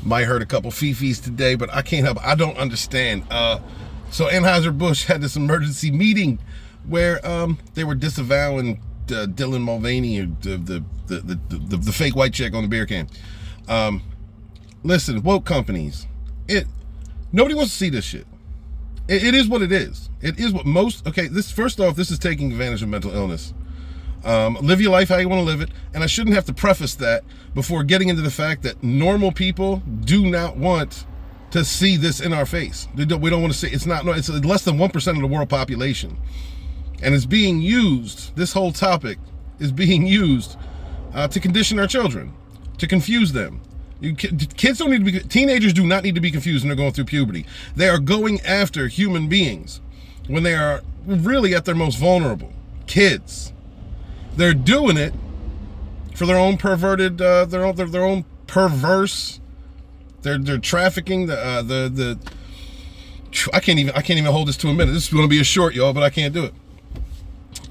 Might heard a couple fifis today, but I can't help. I don't understand. So Anheuser Busch had this emergency meeting where they were disavowing Dylan Mulvaney, the fake white chick on the beer can. Listen, woke companies, nobody wants to see this shit. It is what it is. It is what most. Okay, first off, this is taking advantage of mental illness. Live your life how you want to live it, and I shouldn't have to preface that before getting into the fact that normal people do not want to see this in our face. We don't want to see. It's less than 1% of the world population, and it's being used. This whole topic is being used to condition our children, to confuse them. Kids don't need to be. Teenagers do not need to be confused when they're going through puberty. They are going after human beings when they are really at their most vulnerable. Kids. They're doing it for their own perverted, their own perverse. They're trafficking I can't even hold this to a minute. This is going to be a short, y'all, but I can't do it.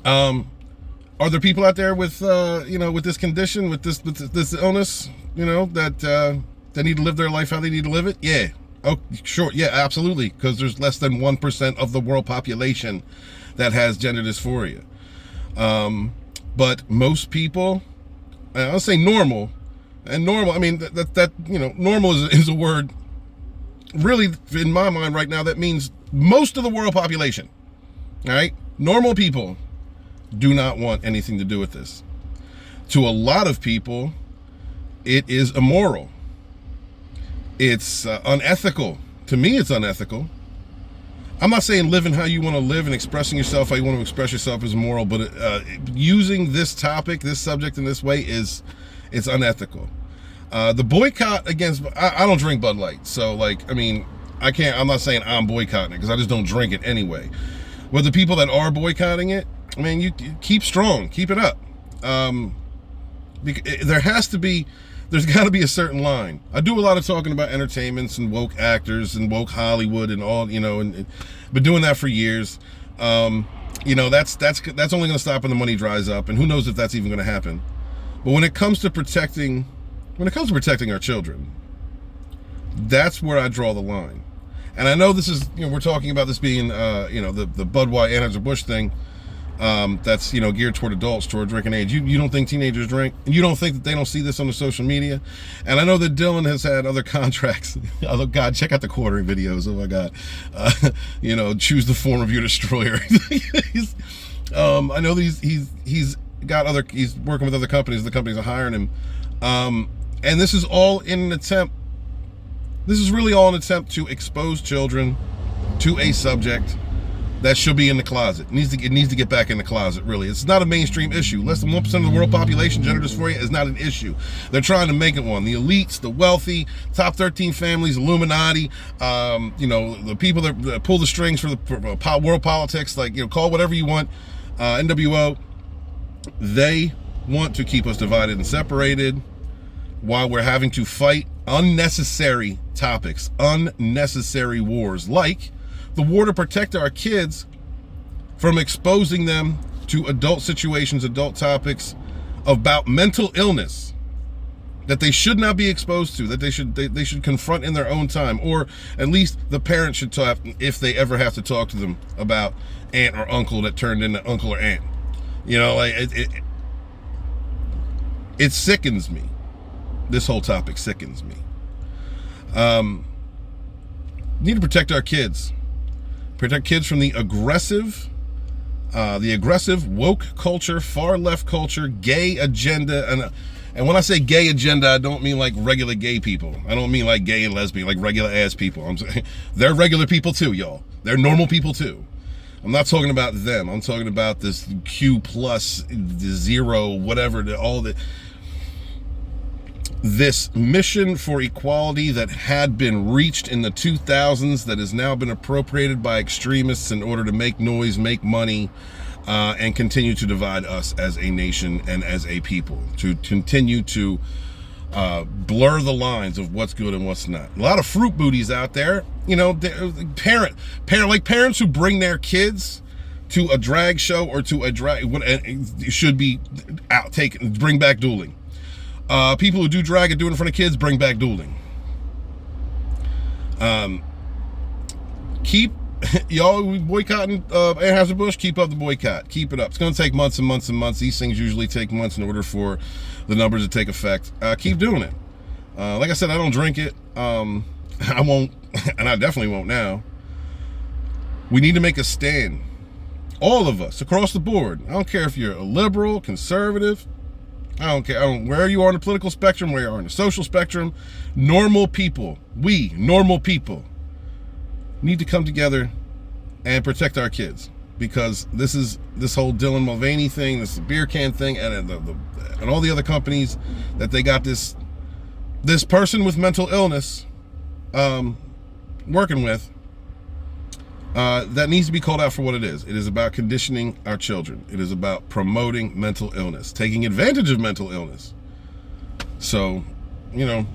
Are there people out there with with this condition, with this illness, that need to live their life how they need to live it? Yeah. Oh, sure. Yeah, absolutely. Because there's less than 1% of the world population that has gender dysphoria. But most people, I'll say normal, and normal, I mean, normal is a word, really, in my mind right now, that means most of the world population, all right? Normal people do not want anything to do with this. To a lot of people, it is immoral. It's unethical. To me, it's unethical. I'm not saying living how you want to live and expressing yourself how you want to express yourself is immoral, but using this topic, this subject in this way it's unethical. The boycott against, I don't drink Bud Light, so I'm not saying I'm boycotting it because I just don't drink it anyway. But the people that are boycotting it, I mean, you keep strong, keep it up. There's got to be a certain line. I do a lot of talking about entertainments and woke actors and woke Hollywood and all, and been doing that for years. That's only going to stop when the money dries up, and who knows if that's even going to happen. But when it comes to protecting our children, that's where I draw the line. And I know this is, we're talking about this being, the Budweiser Anheuser Busch thing. That's geared toward adults, toward drinking age. You don't think teenagers drink, and you don't think that they don't see this on the social media. And I know that Dylan has had other contracts. Oh God, check out the quartering videos. Oh my God, choose the form of your destroyer. I know he's working with other companies. The companies are hiring him, and this is all in an attempt. This is really all an attempt to expose children to a subject that should be in the closet. It needs to get back in the closet, really. It's not a mainstream issue. Less than 1% of the world population, gender dysphoria is not an issue. They're trying to make it one. The elites, the wealthy, top 13 families, Illuminati, the people that pull the strings for the world politics, call whatever you want, NWO, they want to keep us divided and separated while we're having to fight unnecessary topics, unnecessary wars, like the war to protect our kids from exposing them to adult situations, adult topics about mental illness that they should not be exposed to, that they should confront in their own time, or at least the parents should talk if they ever have to talk to them about aunt or uncle that turned into uncle or aunt. It sickens me. This whole topic sickens me. Need to protect our kids. Protect kids from the aggressive woke culture, far left culture, gay agenda, and when I say gay agenda, I don't mean like regular gay people. I don't mean like gay and lesbian, like regular ass people. I'm saying they're regular people too, y'all. They're normal people too. I'm not talking about them. I'm talking about this Q plus, the zero, whatever, this mission for equality that had been reached in the 2000s that has now been appropriated by extremists in order to make noise, make money, and continue to divide us as a nation and as a people, to continue to blur the lines of what's good and what's not. A lot of fruit booties out there, parents who bring their kids to a drag show or to a drag, should be bring back dueling. People who do drag and do it in front of kids, bring back dueling. Keep y'all boycotting Anheuser Busch. Keep up the boycott. Keep it up. It's going to take months and months and months. These things usually take months in order for the numbers to take effect. Keep doing it. Like I said, I don't drink it. I won't, and I definitely won't now. We need to make a stand. All of us, across the board. I don't care if you're a liberal, conservative. I don't care. Where you are on the political spectrum, where you are on the social spectrum. Normal people, we, normal people, need to come together and protect our kids. Because this whole Dylan Mulvaney thing, this beer can thing, and all the other companies that they got this person with mental illness working with, that needs to be called out for what it is. It is about conditioning our children. It is about promoting mental illness, taking advantage of mental illness. So, you know,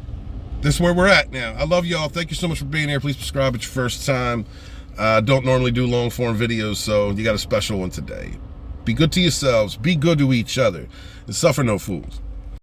this is where we're at now. I love y'all. Thank you so much for being here. Please subscribe if it's your first time. Don't normally do long form videos, so you got a special one today. Be good to yourselves. Be good to each other. And suffer no fools.